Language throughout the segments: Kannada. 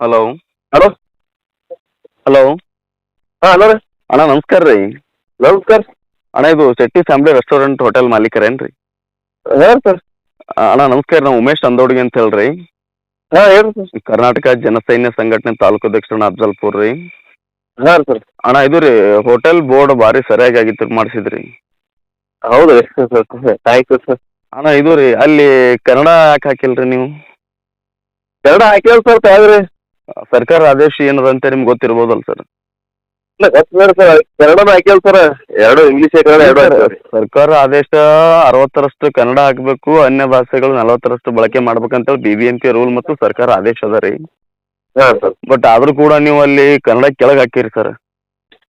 ಹಲೋ. ಹಲೋ. ಹಲೋ. ಹಾಂ ಹಲೋ ರೀ. ಅಣ್ಣ ನಮಸ್ಕಾರ ರೀ. ನಮಸ್ಕಾರ. ಅಣ್ಣ ಇದು ಶೆಟ್ಟಿ ಫ್ಯಾಮಿಲಿ ರೆಸ್ಟೋರೆಂಟ್ ಹೋಟೆಲ್ ಮಾಲೀಕರೇನು ರೀ? ಹೇಳಿ ಸರ್. ಅಣ್ಣ ನಮಸ್ಕಾರ, ನಾವು ಉಮೇಶ್ ಅಂದೋಡಿಗೆ ಅಂತ ಹೇಳ್ರಿ. ಹಾಂ ಹೇಳಿ ಸರ್. ಕರ್ನಾಟಕ ಜನಸೈನ್ಯ ಸಂಘಟನೆ ತಾಲೂಕು ಅಧ್ಯಕ್ಷರನ್ನ ಅಫ್ಜಲ್ಪುರ್ ರೀ. ಹಾಂ ಸರ್. ಅಣ್ಣ ಇದು ರೀ ಹೋಟೆಲ್ ಬೋರ್ಡ್ ಭಾರಿ ಸರಿಯಾಗಿ ಆಗಿತ್ತು ಮಾಡಿಸಿದ್ರಿ. ಹೌದು ರೀ ಸರ್, ಥ್ಯಾಂಕ್ ಯು ಸರ್. ಅಣ್ಣ ಇದು ರೀ ಅಲ್ಲಿ ಕನ್ನಡ ಯಾಕೆ ಹಾಕಿಲ್ರಿ ನೀವು? ಕನ್ನಡ ಹಾಕಿಲ್ಲ ಸರ್ ತಾವ್ರಿ. ಸರ್ಕಾರ ಆದೇಶ ಏನದ ಅಂತ ನಿಮ್ಗೆ ಗೊತ್ತಿರ್ಬೋದಲ್ಲ ಸರ್? ಇಲ್ಲ ಗೊತ್ತಿಲ್ಲ ಸರ್, ಕನ್ನಡನೂ ಹಾಕಿಲ್ಲ ಸರ್. ಎರಡು ಇಂಗ್ಲೀಷ್ ಕನ್ನಡ ಎರಡು ಹಾಕ್ತೀವಿ. ಸರ್ಕಾರ ಆದೇಶ 60ರಷ್ಟು ಕನ್ನಡ ಹಾಕಬೇಕು, ಅನ್ಯ ಭಾಷೆಗಳು 40ರಷ್ಟು ಬಳಕೆ ಮಾಡ್ಬೇಕಂತೇಳಿ BBMP ರೂಲ್ ಮತ್ತು ಸರ್ಕಾರ ಆದೇಶ ಅದ ರೀ. ಹಾಂ ಸರ್. ಬಟ್ ಆದ್ರೂ ಕೂಡ ನೀವು ಅಲ್ಲಿ ಕನ್ನಡ ಕೆಳಗೆ ಹಾಕಿರಿ ಸರ್.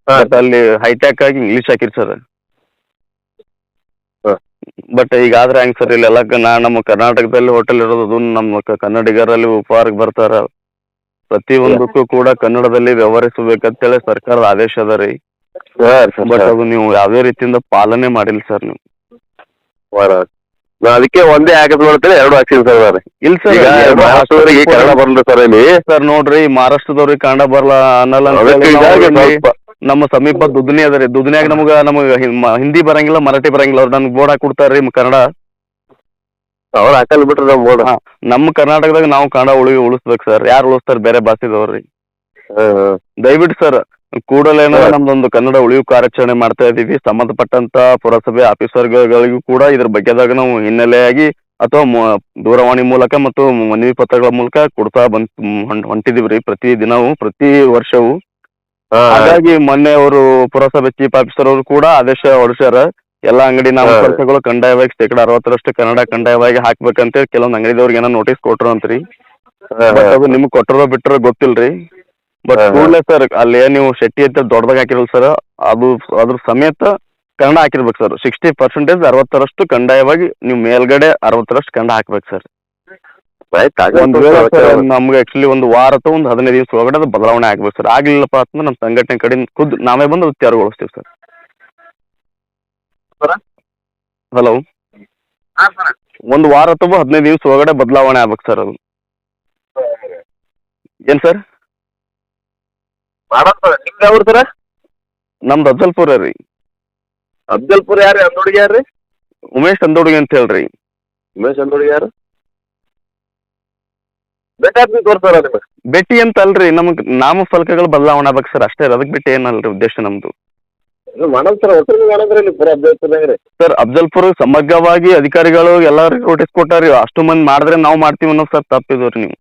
ಹಾಂ ಬಟ್ ಅಲ್ಲಿ ಹೈಟ್ಯಾಕ್ ಆಗಿ ಇಂಗ್ಲೀಷ್ ಹಾಕಿರಿ ಸರ್. ಹಾಂ. ಬಟ್ ಈಗಾದ್ರೆ ಹೆಂಗೆ ಸರ್, ಇಲ್ಲೆಲ್ಲ ನಮ್ಮ ಕರ್ನಾಟಕದಲ್ಲಿ ಹೋಟೆಲ್ ಇರೋದು, ಅದು ನಮ್ಮ ಕನ್ನಡಿಗರಲ್ಲಿ ಉಪಹಾರಕ್ಕೆ ಬರ್ತಾರ. ಪ್ರತಿಯೊಂದಕ್ಕೂ ಕೂಡ ಕನ್ನಡದಲ್ಲಿ ವ್ಯವಹರಿಸಬೇಕಂತೇಳಿ ಸರ್ಕಾರದ ಆದೇಶ ಅದ ರೀ. ಹಾಂ ಸರ್. ಬಟ್ ಅದು ನೀವು ಯಾವುದೇ ರೀತಿಯಿಂದ ಪಾಲನೆ ಮಾಡಿಲ್ಲ ಸರ್ ನೀವು. ನಾ ಅದಕ್ಕೆ ಒಂದೇ ಹಾಕದ್ ನೋಡ್ತೇನೆ, ಎರಡು ಹಾಕ್ತೀನಿ ಸರ್ ನಾನು. ಇಲ್ಲ ಸರ್, ಈಗ ಮಹಾರಾಷ್ಟ್ರದವರಿಗೆ ಕನ್ನಡ ಬರಲ್ಲ ಸರ್ ಇಲ್ಲಿ. ಸರ್ ನೋಡ್ರಿ, ಮಹಾರಾಷ್ಟ್ರದವ್ರಿಗೆ ಕನ್ನಡ ಬರಲ್ಲ ಅನ್ನಲ್ಲ ಅಂತ ಅದಕ್ಕೆ ಹೇಳಿ ನಾವು ಹೀಗಾಗಿ ಇಲ್ಲಿ ಸ್ವಲ್ಪ ನಮ್ಮ ಸಮೀಪ ದುದ್ನಿ ಅದ ರೀ. ದುದ್ನ್ಯಾಗ ನಮಗೆ ಹಿಂದಿ ಬರಂಗಿಲ್ಲ, ಮರಾಠಿ ಬರಂಗಿಲ್ಲ. ಅವ್ರು ನನ್ಗೆ ಬೋರ್ಡ್ ಹಾಕಿ ಕೊಡ್ತಾರ್ರಿ ಕನ್ನಡ. ಅವ್ರು ಹಾಕಲ್ ಬಿಟ್ರೆ ನಾವು ಬೋರ್ಡ್. ಹಾ, ನಮ್ಮ ಕರ್ನಾಟಕದಾಗ ನಾವು ಕನ್ನಡ ಉಳಿಸ್ಬೇಕು ಸರ್. ಯಾರು ಉಳಿಸ್ತಾರೆ? ಬೇರೆ ಭಾಷೆದವ್ರಿ. ದಯವಿಟ್ಟು ಸರ್ ಕೂಡಲೇ ನಮ್ದೊಂದು ಕನ್ನಡ ಉಳಿವು ಕಾರ್ಯಾಚರಣೆ ಮಾಡ್ತಾ ಇದೀವಿ. ಸಂಬಂಧಪಟ್ಟಂತ ಪುರಸಭೆ ಆಫೀಸರ್ಗಳಿಗೂ ಕೂಡ ಇದ್ರ ಬಗ್ಗೆದಾಗ ನಾವು ಹಿನ್ನೆಲೆಯಾಗಿ ಅಥವಾ ದೂರವಾಣಿ ಮೂಲಕ ಮತ್ತು ಮನವಿ ಪತ್ರಗಳ ಮೂಲಕ ಕೊಡ್ತಾ ಹೊಂಟಿದೀವ್ರಿ. ಪ್ರತಿ ದಿನವೂ, ಪ್ರತಿ ವರ್ಷವೂ. ಹಾಗಾಗಿ ಮೊನ್ನೆ ಅವರು ಪುರಸಭೆ ಚೀಫ್ ಆಫೀಸರ್ ಅವರು ಕೂಡ ಆದೇಶ ಹೊರಡ್ಸ್ಯಾರ. ಎಲ್ಲ ಅಂಗಡಿ ನಾಮಫಲಕಗಳು ಕಡ್ಡಾಯವಾಗಿ 60% ಕನ್ನಡ ಕಡ್ಡಾಯವಾಗಿ ಹಾಕ್ಬೇಕಂತೇಳಿ ಕೆಲವೊಂದು ಅಂಗಡಿದವ್ರಿಗೆ ಏನೋ ನೋಟಿಸ್ ಕೊಟ್ರು ಅಂತ್ರಿ. ಬಟ್ ಅದು ನಿಮ್ಗೆ ಕೊಟ್ಟರೋ ಬಿಟ್ಟರೋ ಗೊತ್ತಿಲ್ರಿ. ಬಟ್ ಕೂಡಲೇ ಸರ್ ಅಲ್ಲಿ ನೀವು ಶೆಟ್ಟಿ ಅಂತ ದೊಡ್ಡದಾಗ ಹಾಕಿರಲ್ಲ ಸರ್, ಅದು ಅದ್ರ ಸಮೇತ ಕನ್ನಡ ಹಾಕಿರ್ಬೇಕು ಸರ್. 60% 60ರಷ್ಟು ಕಡ್ಡಾಯವಾಗಿ ನೀವು ಮೇಲ್ಗಡೆ 60ರಷ್ಟು ಕನ್ನಡ ಹಾಕ್ಬೇಕು ಸರ್. ಒಂದು ವೇಳೆ ಸರ್ ನಮ್ಗೆ ಆಕ್ಚುಲಿ ಒಂದು ವಾರ ಅಥವಾ ಒಂದು 15 ದಿವಸ ಒಳಗಡೆ ಅದು ಬದಲಾವಣೆ ಆಗ್ಬೇಕು ಸರ್. ಆಗ್ಲಿಲ್ಲಪ್ಪ ಅಂತಂದ್ರೆ ನಮ್ಮ ಸಂಘಟನೆ ಕಡೆ ಖುದ್ದು ನಾವೇ ಬಂದು ಅದು ತೆರವುಗೊಳಿಸ್ತೀವಿ ಸರ್. ಹಲೋ. ಒಂದು ವಾರ ಅಥವಾ 15 ದಿವಸ ಒಳಗಡೆ ಬದಲಾವಣೆ ಆಗ್ಬೇಕು ಸರ್ ಅದು. ಏನ್ ಸರ್? ನಿಮ್ದು ಯಾವ್ರು ಸರ? ನಮ್ದು ಅಫ್ಜಲ್ಪುರ ರೀ. ಅಫ್ಜಲ್ಪುರ ಯಾರು? ಅಂದೋಡಿಗೆ ಯಾರು? ಉಮೇಶ್ ಅಂದೋಡಿಗೆ ಅಂತ ಹೇಳ್ರಿ. ಉಮೇಶ್ ಅಂದೋಡಿಗೆ ಯಾರು? ಬೇಕಾದ್ರೆ ತೋರ್ಸಾರ ನಿಮಗೆ. ಭೇಟಿ ಅಂತ ಅಲ್ರಿ, ನಮಗೆ ನಾಮಫಲಕಗಳು ಬದಲಾವಣೆ ಆಗ್ಬೇಕು ಸರ್, ಅಷ್ಟೇ. ಅದಕ್ಕೆ ಬಿಟ್ಟು ಏನಲ್ರಿ ಉದ್ದೇಶ ನಮ್ದು. ಮಾಡೋದು ಸರ್, ಒಟ್ಟು ಮಾಡೋದ್ರಿ ಇಲ್ಲಿ ಪೂರ ಅಫ್ಜಲ್ಪುರ್ನಾಗ ರೀ. ಸರ್ ಅಫ್ಜಲ್ಪುರ ಸಮಗ್ರವಾಗಿ ಅಧಿಕಾರಿಗಳು ಎಲ್ಲರಿಗೂ ನೋಟಿಸ್ ಕೊಟ್ಟಾರಿ. ಅಷ್ಟು ಮಂದಿ ಮಾಡಿದ್ರೆ ನಾವು ಮಾಡ್ತೀವಿ ಅನ್ನೋ ಸರ್ ತಪ್ಪಿದ್ರಿ ನೀವು.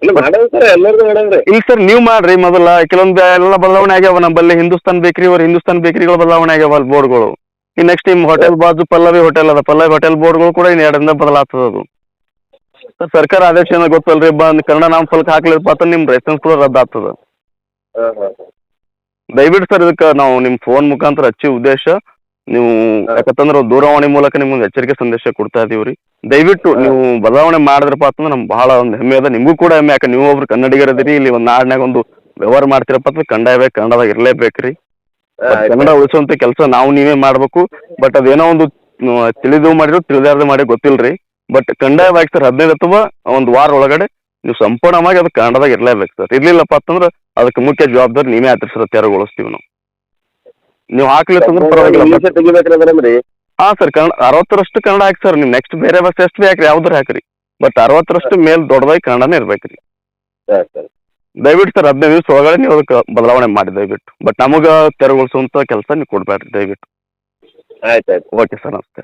ಇಲ್ಲ ಮಾಡೋದು ಸರ್, ಎಲ್ಲರಿಗೂ ಮಾಡೋದ್ರಿ. ಇಲ್ಲ ಸರ್, ನೀವು ಮಾಡ್ರಿ ಮೊದಲ. ಕೆಲವೊಂದು ಎಲ್ಲ ಬದಲಾವಣೆ ಆಗ್ಯಾವ ನಮ್ಮಲ್ಲಿ. ಹಿಂದೂಸ್ತಾನ್ ಬೇಕರಿ ಅವ್ರು ಹಿಂದೂಸ್ತಾನ್ ಬೇಕರಿಗಳು ಬದಲಾವಣೆ ಆಗ್ಯಾವ ಅಲ್ಲಿ ಬೋರ್ಡ್ಗಳು. ಈ ನೆಕ್ಸ್ಟ್ ಟೈಮ್ ಹೋಟೆಲ್ ಬಾಜು ಪಲ್ಲವಿ ಹೋಟೆಲ್ ಅದ, ಪಲ್ಲವಿ ಹೋಟೆಲ್ ಬೋರ್ಡ್ಗಳು ಕೂಡ ಇನ್ನು 2 ದಿನದಿಂದ ಬದಲಾಗ್ತದ ಅದು. ಸರ್ ಸರ್ಕಾರ ಆದೇಶ ಏನೋ ಗೊತ್ತಲ್ರಿ, ಕನ್ನಡ ನಾಮಫಲಕ ಹಾಕ್ಲಿಲ್ಲಪ್ಪ ಅಂತ ನಿಮ್ಮ ಲೈಸೆನ್ಸ್ ಕೂಡ ರದ್ದು ಆಗ್ತದ. ದಯವಿಟ್ಟು ಸರ್ ಇದಕ್ಕೆ ನಾವು ನಿಮ್ಮ ಫೋನ್ ಮುಖಾಂತರ ಹಚ್ಚಿ ಉದ್ದೇಶ ನೀವು, ಯಾಕಂತಂದ್ರೆ ದೂರವಾಣಿ ಮೂಲಕ ನಿಮ್ಗೆ ಎಚ್ಚರಿಕೆ ಸಂದೇಶ ಕೊಡ್ತಾ ಇದೀವಿ ರೀ. ದಯವಿಟ್ಟು ನೀವು ಬದಲಾವಣೆ ಮಾಡಿದ್ರಪ್ಪ ಅಂತಂದ್ರೆ ನಮ್ಗೆ ಬಹಳ ಒಂದು ಹೆಮ್ಮೆ ಅದ. ನಿಮಗೂ ಕೂಡ ಹೆಮ್ಮೆ, ಯಾಕೆ ನೀವು ಒಬ್ರು ಕನ್ನಡಿಗರದಿರಿ. ಇಲ್ಲಿ ಒಂದು ನಾಡಿನಾಗ ಒಂದು ವ್ಯವಹಾರ ಮಾಡ್ತಿರಪ್ಪ ಅಂದ್ರೆ ಕಡ್ಡಾಯವಾಗಿ ಕನ್ನಡದಾಗ ಇರಲೇಬೇಕ್ರಿ. ಕನ್ನಡ ಉಳಿಸುವಂತ ಕೆಲಸ ನಾವು ನೀವೇ ಮಾಡ್ಬೇಕು. ಬಟ್ ಅದೇನೋ ಒಂದು ತಿಳಿದು ಮಾಡಿರೋ ತಿಳಿದಾರ್ದು ಮಾಡಿ ಗೊತ್ತಿಲ್ರಿ. ಬಟ್ ಕಡ್ಡಾಯವಾಗಿ ಸರ್ 15 ಅಥವಾ ಒಂದು ವಾರ ಒಳಗಡೆ ನೀವು ಸಂಪೂರ್ಣವಾಗಿ ಅದು ಕನ್ನಡದಾಗ ಇರಲೇಬೇಕು ಸರ್. ಇರ್ಲಿಲ್ಲಪ್ಪ ಅಂತಂದ್ರೆ ಅದಕ್ಕೆ ಮುಖ್ಯ ಜವಾಬ್ದಾರಿ ನೀವೇ ಆದ್ರಿ ಸರ್. ತೆರವುಗೊಳಿಸ್ತೀವಿ ನಾವು. ನೀವು ಹಾಕ್ಲಿತ್ತಂದ್ರೆ ಪರವಾಗಿಲ್ಲ. ಹಾಂ ಸರ್, ಕನ್ನಡ 60ರಷ್ಟು ಕನ್ನಡ ಹಾಕಿ ಸರ್. ನೀವು ನೆಕ್ಸ್ಟ್ ಬೇರೆ ಭಾಷೆ ಎಷ್ಟು ಹಾಕ್ರಿ, ಯಾವ್ದಾರು ಹಾಕ್ರಿ. ಬಟ್ 60ರಷ್ಟು ಮೇಲೆ ದೊಡ್ಡದಾಗಿ ಕನ್ನಡನೇ ಇರ್ಬೇಕ್ರಿ. ದಯವಿಟ್ಟು ಸರ್ 15 ದಿವಸ ಒಳಗಡೆ ನೀವು ಅದಕ್ಕೆ ಬದಲಾವಣೆ ಮಾಡಿ ದಯವಿಟ್ಟು. ಬಟ್ ನಮಗೆ ತೆರವುಗೊಳಿಸುವಂಥ ಕೆಲಸ ನೀವು ಕೊಡಬೇಡ್ರಿ ದಯವಿಟ್ಟು. ಆಯ್ತು ಆಯ್ತು. ಓಕೆ ಸರ್, ನಮಸ್ತೆ.